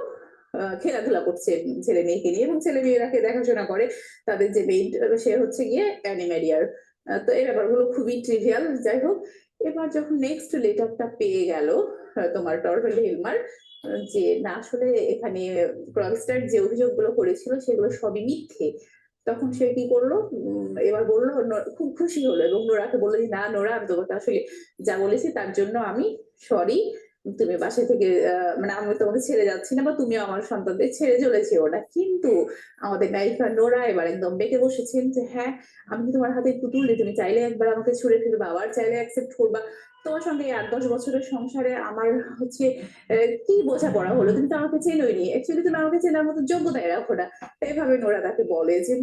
Speaker 6: খেলাধুলা করছে ছেলে মেয়েকে নিয়ে, এবং ছেলে মেয়েরাকে দেখাশোনা করে তাদের যে মেইড, সে হচ্ছে গিয়ে অ্যানিমেরিয়ার। তো এই ব্যাপারগুলো খুবই ট্রিভিয়াল। যাই হোক, এবার যখন নেক্সট লেটারটা পেয়ে গেল তোমার টরভেল হেলমার, যে না আসলে এখানে ক্রগস্টার যে অভিযোগগুলো করেছিল সেগুলো সবই মিথ্যে, তখন সে কি করলো, এবার বললো, খুব খুশি হলো এবং নোরাকে বললো যে না নোরা, আমি তোমাকে আসলে যা বলেছি তার জন্য আমি সরি, তুমি বাসা থেকে মানে আমি তোমাকে ছেড়ে যাচ্ছি না, বা তুমিও আমার সন্তানদের ছেড়ে চলে যেও না। কিন্তু আমাদের নায়িকা নোরা এবার একদম বেঁকে বসেছেন যে হ্যাঁ, আমি কি তোমার হাতে পুতুল, যে তুমি চাইলে একবার আমাকে ছুড়ে ফেলবা, আবার চাইলে অ্যাকসেপ্ট করবা। তোমার সঙ্গে এই 8-10 বছরের সংসারে আমার হচ্ছে কি বোঝাপড়া হলো, তুমি তো আমাকে চেনোই নি, অ্যাকচুয়ালি তুমি আমাকে চেনার মতো যোগ্যতাই রাখো না। এইভাবে নোরা তাকে বলে যে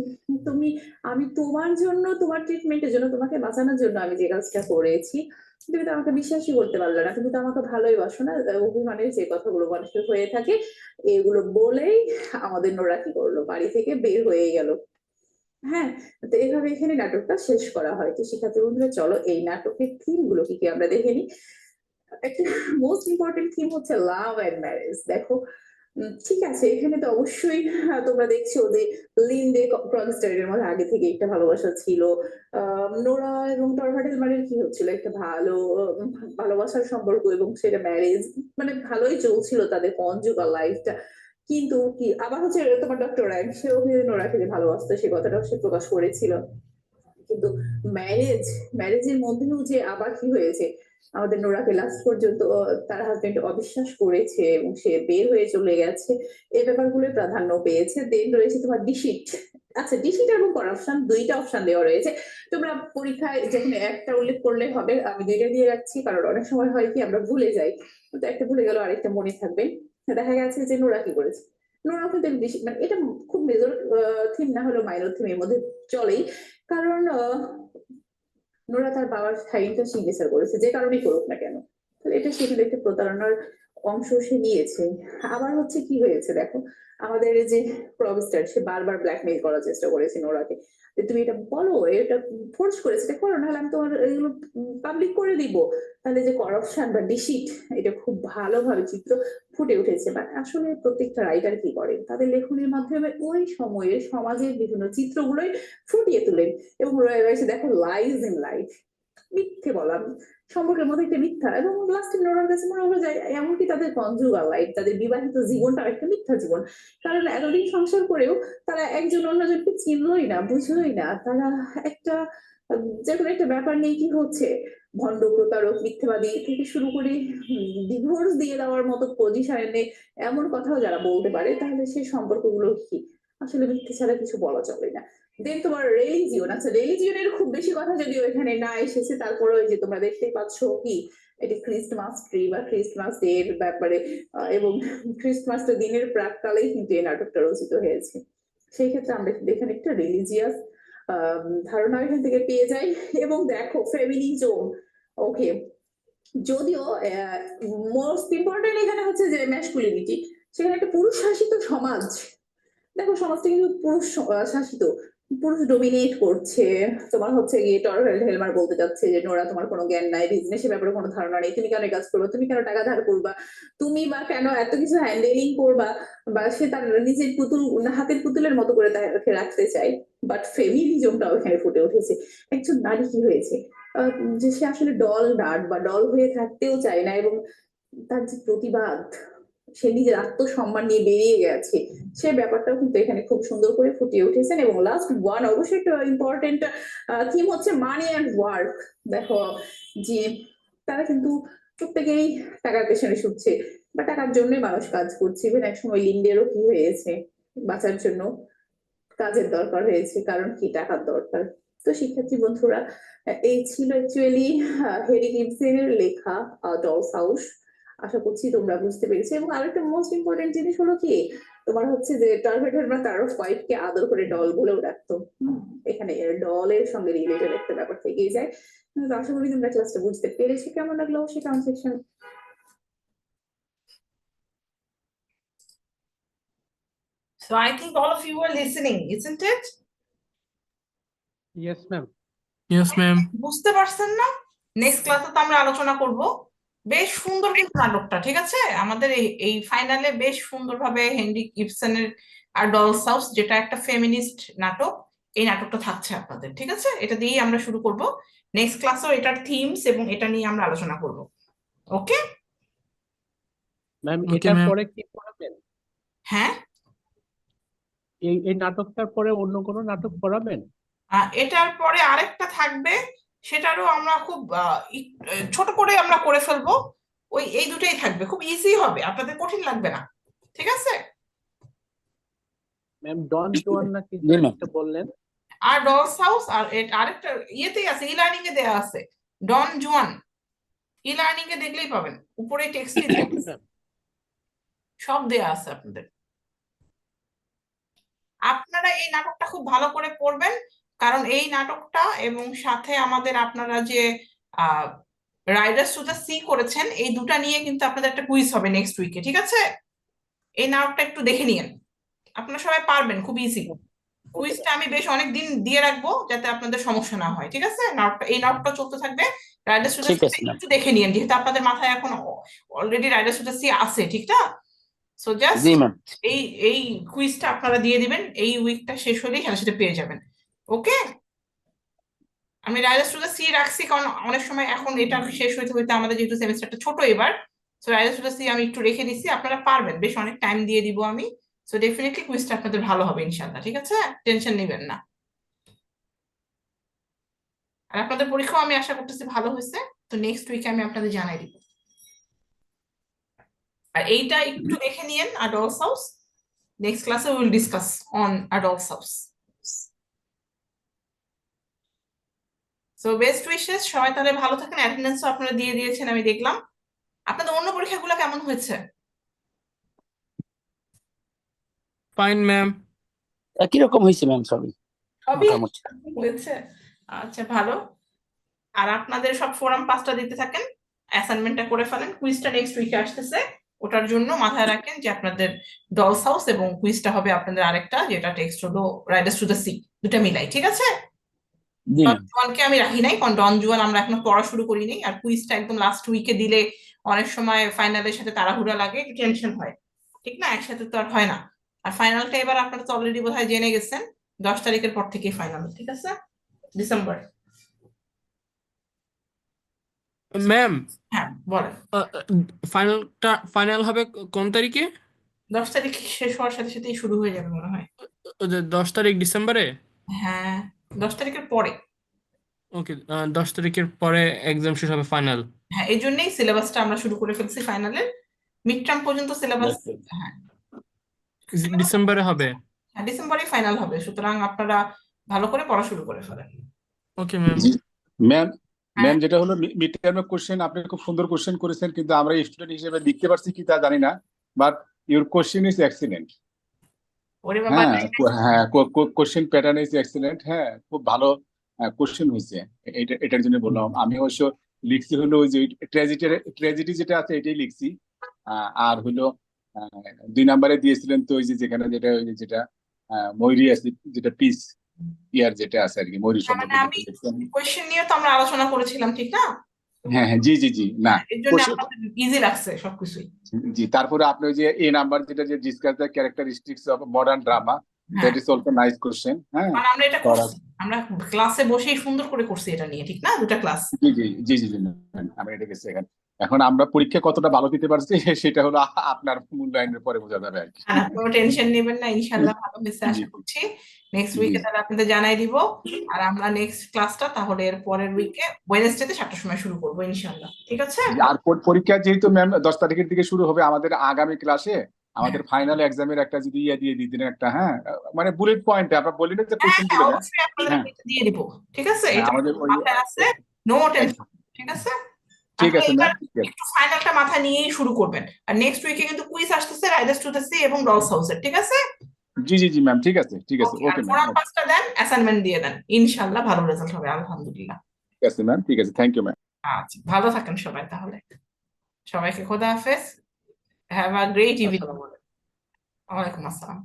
Speaker 6: তুমি, আমি তোমার জন্য, তোমার ট্রিটমেন্টের জন্য, তোমাকে বাঁচানোর জন্য আমি যে কাজটা করেছি, তুমি তো আমাকে বিশ্বাসই করতে পারলে না, তুমি তো আমাকে ভালোই বাসো না। অভিমানের যে কথাগুলো মানুষের হয়ে থাকে, এগুলো বলেই আমাদের নোরা কি করলো, বাড়ি থেকে বের হয়ে গেল। হ্যাঁ, তো এইভাবে এখানে নাটকটা শেষ করা হয়। তো শিক্ষার্থী বন্ধুরা, চলো এই নাটকের থিম গুলো কি কি আমরা দেখে নিই। একটা মোস্ট ইম্পর্টেন্ট থিম হচ্ছে লাভ এন্ড ম্যারেজ। দেখো, ঠিক আছে, এখানে তো অবশ্যই তোমরা দেখছো যে লিন্ডে ক্রগস্টারের মধ্যে আগে থেকে একটা ভালোবাসা ছিল। নোরা এবং টরভাডেলমারের কি হচ্ছিল, একটা ভালো ভালোবাসার সম্পর্ক, এবং সেটা ম্যারেজ, মানে ভালোই চলছিল তাদের কনজুগাল লাইফটা। কিন্তু কি আবার হচ্ছে তোমার ডক্টর রাইট, সেও কিন্তু নোরাকে যে ভালোবাসতো সে কথাটাও সে প্রকাশ করেছিল। কিন্তু ম্যারেজের মধ্যেও যে আবার কি হয়েছে, আমাদের নোরাকে লাস্ট পর্যন্ত তার হাজবেন্ড অবিশ্বাস করেছে এবং সে বের হয়ে চলে গেছে, এই ব্যাপারগুলো প্রাধান্য পেয়েছে। দেন রয়েছে তোমার ডিসিট। আচ্ছা, ডিসিট এবং করাপশন দুইটা অপশন দেওয়া রয়েছে। তোমরা পরীক্ষায় যেখানে একটা উল্লেখ করলে হবে, আমি দুইটা দিয়ে রাখছি, কারণ অনেক সময় হয় কি আমরা ভুলে যাই, তো একটা ভুলে গেল আরেকটা মনে থাকবে। দেখা গেছে যে নোরা কি করেছে, নোরা কিন্তু মানে এটা খুব মেজর থিম না হলেও মাইনর থিমের মধ্যে চলেই। কারণ নোরা তার বাবার সাইনটা সিগনেচার করেছে, যে কারণেই করুক না কেন, তাহলে এটা সেখানে একটা প্রতারণার অংশ সে নিয়েছে। আবার হচ্ছে কি হয়েছে দেখো, আমাদের এই যে ক্রগস্টার, সে বারবার ব্ল্যাকমেইল করার চেষ্টা করেছে নোরাকে, যে তুমি এটা বলো, এটা ফোর্স করেছে, এটা করো, নাহলে আমি তোমার এগুলো পাবলিক করে দিব। তাহলে যে করাপশন বা ডিসিট, এটা খুব ভালোভাবে চিত্র ফুটে উঠেছে। বা আসলে প্রত্যেকটা রাইটার কি করেন, তাদের লেখনের মাধ্যমে ওই সময়ে সমাজের বিভিন্ন চিত্রগুলোই ফুটিয়ে তোলেন। এবং রয়েছে দেখো লাইজ ইন লাইফ, মিথ্যে বলা সম্পর্কের মধ্যে একটা মিথ্যা, এবং লাস্টে নোরার কাছে মনে হলো যায় এমনকি তাদের কনজুগাল লাইফ, তাদের বিবাহিত জীবনটা একটা মিথ্যা জীবন। কারণ এতদিন সংসার করেও তারা একজন অন্যজনকে চিনলই না, বুঝলোই না। তারা একটা যে কোনো একটা ব্যাপার নিয়ে কি হচ্ছে, ভণ্ড, প্রতারক, মিথ্যেবাদী থেকে শুরু করে ডিভোর্স দিয়ে দেওয়ার মতো পজিশনে এমন কথাও যারা বলতে পারে, তাহলে সেই সম্পর্কগুলো কি আসলে মিথ্যে ছাড়া কিছু বলা চলে না। দেন তোমার রিলিজিয়ন। আচ্ছা, রিলিজিয়নের খুব বেশি কথা যদিও এখানে না এসেছে, তারপরে ওই যে তোমরা দেখতেই পাচ্ছ কি, এটি ক্রিসমাস ট্রি বা ক্রিসমাস ডে এর ব্যাপারে, এবং ক্রিসমাস দিনের প্রাককালেই কিন্তু এই নাটকটা রচিত হয়েছে। সেই ক্ষেত্রে আমরা এখানে একটা রিলিজিয়াস ধারণা এখান থেকে পেয়ে যাই। এবং দেখো ফেমিনিজম, ওকে, যদিও মোস্ট ইম্পর্টেন্ট এখানে হচ্ছে যে ম্যাসকুলিনিটি, সেখানে একটা পুরুষ শাসিত সমাজ। দেখো সমাজটা কিন্তু পুরুষ শাসিত, পুরুষ ডোমিনেট করছে। তোমার হচ্ছে গিয়ে টরভেল হেলমার বলতে যাচ্ছে যে নোরা, তোমার কোনো জ্ঞান নাই, বিজনেসের ব্যাপারে কোনো ধারণা নেই, তুমি কেন কাজ করবা, তুমি কেন টাকা ধার করবা, তুমি বা কেন এত কিছু হ্যান্ডেলিং করবা। বা সে তার নিজের পুতুল, হাতের পুতুলের মতো করে তাকে রাখতে চায়। বাট ফেমিনিজমটাও এখানে ফুটে উঠেছে। একজন নারী কি হয়েছে, যে সে আসলে ডল নাট বা ডল হয়ে থাকতেও চায় না, এবং তার যে প্রতিবাদ, সে নিজের আত্মসম্মান নিয়ে বেরিয়ে গেছে, সে ব্যাপারটাও কিন্তু এখানে খুব সুন্দর করে ফুটিয়ে উঠেছেন। এবং লাস্ট ওয়ান অবশ্যই একটা ইম্পর্টেন্ট থিম হচ্ছে মানি অ্যান্ড ওয়ার্ক। দেখো যে তারা কিন্তু প্রত্যেকেই টাকার পেছনে ছুটছে, বা টাকার জন্যই মানুষ কাজ করছে। ইভেন এক সময় লিন্ডেরও কি হয়েছে, বাঁচার জন্য কাজের দরকার হয়েছে, কারণ কি টাকার দরকার। তো শিক্ষার্থী বন্ধুরা, এই ছিল অ্যাকচুয়ালি হেরি গিবসনের লেখা ডলস হাউস। আশা করছি তোমরা বুঝতে পেরেছো। এবং আরেকটা মোস্ট ইম্পর্টেন্ট জিনিস হলো কি, তোমার হচ্ছে যে টার্ভেটাররা তারও হোয়াইটকে আদর করে ডল বলেও ডাকতো। এখানে ডলের সঙ্গে রিলেটেড একটা ব্যাপার থেকেই যায়। তো আশা করি তোমরা ক্লাসটা বুঝতে পেরেছো। কেমন লাগলো অবশ্যই comment section.
Speaker 2: So I think all of you are listening, isn't it?
Speaker 3: Yes ma'am.
Speaker 8: Yes, ma'am.
Speaker 2: বুঝতে পারছেন না? নেক্সট ক্লাসে তো আমরা আলোচনা করব। বেশ সুন্দর কিন্তু নাটকটা, ঠিক আছে? আমাদের এই ফাইনালে বেশ সুন্দরভাবে হেনরিক ইবসেনের আর ডলস হাউস, যেটা একটা ফেমিনিস্ট নাটক, এই নাটকটা থাকছে আপনাদের, ঠিক আছে? এটা দিয়েই আমরা শুরু করব। নেক্সট ক্লাসেও এটার থিমস এবং এটা নিয়ে আমরা আলোচনা করব। ওকে?
Speaker 3: ম্যাম
Speaker 8: Okay,
Speaker 3: এটার
Speaker 8: ma'am.
Speaker 3: পরে কি পড়াবেন?
Speaker 2: হ্যাঁ,
Speaker 3: এই নাটকটার পরে অন্য কোনো নাটক পড়াবেন?
Speaker 2: এটার পরে আরেকটা থাকবে, সেটারও আমরা খুব ছোট করে আমরা করে ফেলবো। এই দুটোই থাকবে, খুব ইজি হবে, আপনাদের কঠিন লাগবে না, ঠিক আছে?
Speaker 3: ম্যাম ডন জুয়ান নাকি
Speaker 1: জি ম্যাম।
Speaker 3: একটা বললেন?
Speaker 2: আর ডলস হাউস আর আরেকটা ইয়েতেই আছে, ই লার্নিং এ দেওয়া আছে, ডন জুয়ান। ই লার্নিং এ দেখলেই পাবেন, উপরে টেক্সটই দেওয়া আছে, সব দেওয়া আছে আপনাদের। আপনারা এই নাটকটা খুব ভালো করে পড়বেন, কারণ এই নাটকটা এবং সাথে আমাদের আপনারা যে রাইডার্স টু দ্য সি করেছেন, এই দুটা নিয়ে কিন্তু আপনাদের একটা কুইজ হবে নেক্সট উইকে, ঠিক আছে? এই নাটকটা একটু দেখে নিয়েন, আপনারা সবাই পারবেন, খুব ইজি। কুইজটা আমি বেশ অনেক দিন দিয়ে রাখবো যাতে আপনাদের সমস্যা না হয়, ঠিক আছে? এই নাটকটা চলতে থাকবে। রাইডার্স টু দ্য
Speaker 1: ঠিক আছে
Speaker 2: সি
Speaker 1: ম্যাম।
Speaker 2: একটু দেখে নিয়েন, যেহেতু আপনাদের মাথায় এখন already Riders to the sea আছে, ঠিক না? সো জাস্ট
Speaker 1: জি ম্যাম।
Speaker 2: এই কুইজটা আপনারা দিয়ে দিবেন, এই উইকটা শেষ হলেই সাথে সাথে পেয়ে যাবেন। ওকে? আমি রাইডার্স টু দ্য সি রাখছি কারণ অনেক সময় এখন এটা শেষ হইতে হইতে আমাদের যেহেতু সেমিস্টারটা ছোট এবার, so Riders to the sea আমি একটু রেখে দিচ্ছি, আপনারা পারবেন, বেশ অনেক টাইম দিয়ে দিব আমি। সো ডেফিনেটলি কুইজটা আপনাদের ভালো হবে ইনশাআল্লাহ, ঠিক আছে? টেনশন নেবেন না। আর আপনাদের পরীক্ষাও আমি আশা করতেছি ভালো হয়েছে, তো নেক্সট উইকে আমি আপনাদের জানাই দিব। আর এইটা একটু দেখে নিয়েন, অ্যাডল্টস হাউস। নেক্সট ক্লাসে will discuss on a doll's house. So best wishes, সবাই তাহলে ভালো থাকেন। অ্যাটেন্ডেন্সও আপনারা দিয়ে দিয়েছেন আমি দেখলাম। আপনাদের অন্য পরীক্ষাগুলো কেমন হয়েছে?
Speaker 8: Fine, ma'am.
Speaker 1: কিরকম হয়েছে ম্যাম? সবই
Speaker 2: সবই
Speaker 1: মোটামুটি।
Speaker 2: হয়েছে? আচ্ছা, ভালো। আর আপনাদের সব ফোরাম 5টা দিতে থাকেন, অ্যাসাইনমেন্টটা করে ফেলেন। কুইজটা নেক্সট উইকে আসতেছে, ওটার জন্য মাথায় রাখেন যে আপনাদের ডলস হাউস এবং কুইজটা হবে আপনাদের আরেকটা, যেটা টেক্সট হলো রাইডার্স টু দ্য সি, দুটা মিলাই, ঠিক আছে?
Speaker 1: জি
Speaker 2: ডন
Speaker 1: ম্যাম।
Speaker 2: জুয়ানকে আমি রাখি নাই, কারণ ডন জুয়ান আমরা এখনো পড়া শুরু করিনি, আর কুইজটা একদম লাস্ট উইকে দিলে অনেক সময় ফাইনালের সাথে তাড়াহুড়া লাগে, টেনশন হয়, ঠিক না? একসাথে তো আর হয় না। আর ফাইনালটা এবার আপনারা তো অলরেডি বোধহয় জেনে গেছেন, 10 তারিখের পর থেকেই ফাইনাল, ঠিক আছে? ডিসেম্বর।
Speaker 8: Ma'am,
Speaker 2: হ্যাঁ, বলেন।
Speaker 8: ফাইনাল হবে কোন তারিখে?
Speaker 2: 10 তারিখ শেষ হওয়ার সাথে সাথেই শুরু হয়ে যাবে মনে হয়।
Speaker 8: 10 তারিখ ডিসেম্বরে?
Speaker 2: হ্যাঁ, 10 তারিখের পরে।
Speaker 8: ওকে, 10 তারিখের পরে এক্সাম শেষ হবে ফাইনাল।
Speaker 2: হ্যাঁ, এই জন্যই সিলেবাসটা আমরা শুরু করে ফেলছি ফাইনালের। মিড টার্ম পর্যন্ত সিলেবাস, হ্যাঁ
Speaker 8: ডিসেম্বরে হবে।
Speaker 2: হ্যাঁ, ডিসেম্বরে ফাইনাল হবে, সুতরাং আপনারা ভালো করে পড়া শুরু করে ফেলেন।
Speaker 8: Okay ma'am.
Speaker 9: ম্যাম
Speaker 2: হ্যাঁ।
Speaker 9: ম্যাম যেটা হলো মিড টার্মের কোশ্চেন, আপনি খুব সুন্দর কোশ্চেন করেছেন, কিন্তু আমরা স্টুডেন্ট হিসেবে লিখতে পারছি কি তা জানি না, but your question is excellent.
Speaker 2: ওরে বাবা,
Speaker 9: হ্যাঁ হ্যাঁ, কোশ্চেন প্যাটার্ন ইজ এক্সিলেন্ট। হ্যাঁ, খুব ভালো কোশ্চেন হয়েছে, এটার জন্য বললাম। আমি অবশ্য লিখছি হলো ওই যে ট্র্যাজেডি যেটা আছে এটাই লিখছি। আর হলো 2 নম্বরে দিয়েছিলেন তো ওই যে যেখানে যেটা ওই যে যেটা ময়ূরী আছে, যেটা পিস ইয়ার যেটা আছে আর কি, ময়ূরী
Speaker 2: মানে আমি
Speaker 9: সম্বন্ধে।
Speaker 2: কোয়েশ্চেন নিয়ে তো আমরা আলোচনা করেছিলাম, ঠিক না?
Speaker 9: হ্যাঁ হ্যাঁ, জি জি জি, না
Speaker 2: এর জন্য আপনাদের ইজি লাগছে সবকিছুই।
Speaker 9: জি। তারপরে আপনি ওই যে এ নাম্বার যেটা যে discuss the characteristics of modern drama, that is also nice question. হ্যাঁ,
Speaker 2: মানে আমরা এটা করছি, আমরা ক্লাসে বসেই সুন্দর করে করছি এটা নিয়ে, ঠিক না? দুটা ক্লাস।
Speaker 9: জি জি জি জি জি, আমি এটা গেছি এখানে। এখন আমরা পরীক্ষা কতটা ভালো দিতে পারছি সেটা হলো আপনার মূল্যায়নের পরে বোঝা যাবে আর কি।
Speaker 2: কোনো টেনশন নেবেন না, ইনশাআল্লাহ ভালো হয়েছে আশা করছি। নেক্সট উইকে তাহলে আপনাদের জানাই দিব। আর আমরা নেক্সট ক্লাসটা তাহলে এর পরের উইকে ওয়েডনেসডেতে 7টার সময় শুরু করবো ইনশাআল্লাহ, ঠিক আছে?
Speaker 9: আর পরীক্ষা যেহেতু ম্যাম 10 তারিখের দিকে শুরু হবে, আমাদের আগামী ক্লাসে আমাদের ফাইনাল এক্সামের একটা যদি ইয়ে দিয়ে দিতেন একটা, হ্যাঁ, মানে বুলেট পয়েন্টে আমরা বলি না যে কোশ্চেন গুলো, হ্যাঁ
Speaker 2: অবশ্যই আপনাদের
Speaker 9: হ্যাঁ
Speaker 2: এটা দিয়ে দিব, ঠিক আছে?
Speaker 9: হ্যাঁ,
Speaker 2: এটা
Speaker 9: আমাদের ওই
Speaker 2: মাথায় আছে, নো টেনশন, ঠিক আছে?
Speaker 9: ঠিক
Speaker 2: আপনি
Speaker 9: আছে
Speaker 2: এবার
Speaker 9: ম্যাম, ঠিক আছে।
Speaker 2: একটু ফাইনালটা মাথায় নিয়েই শুরু করবেন। আর নেক্সট উইকে কিন্তু কুইজ আসতেছে রাইডার্স টু দ্য সি এবং ডলস হাউসের, ঠিক আছে?
Speaker 9: জি জি জি ম্যাম, ঠিক আছে ঠিক আছে,
Speaker 2: ওকে, আর
Speaker 9: ওকে ম্যাম,
Speaker 2: ফোরাম পাসটা দেন, অ্যাসাইনমেন্ট দিয়ে দেন, ইনশাআল্লাহ ভালো রেজাল্ট হবে, আলহামদুলিল্লাহ।
Speaker 9: ঠিক আছে ম্যাম, ঠিক আছে, থ্যাংক ইউ ম্যাম।
Speaker 2: আচ্ছা, ভালো থাকেন সবাই তাহলে। সবাইকে খোদা হাফেজ, হ্যাভ আ গ্রেট ইভিনিং।
Speaker 3: আসসালামু আলাইকুম।
Speaker 2: ওয়ালাইকুম আসসালাম।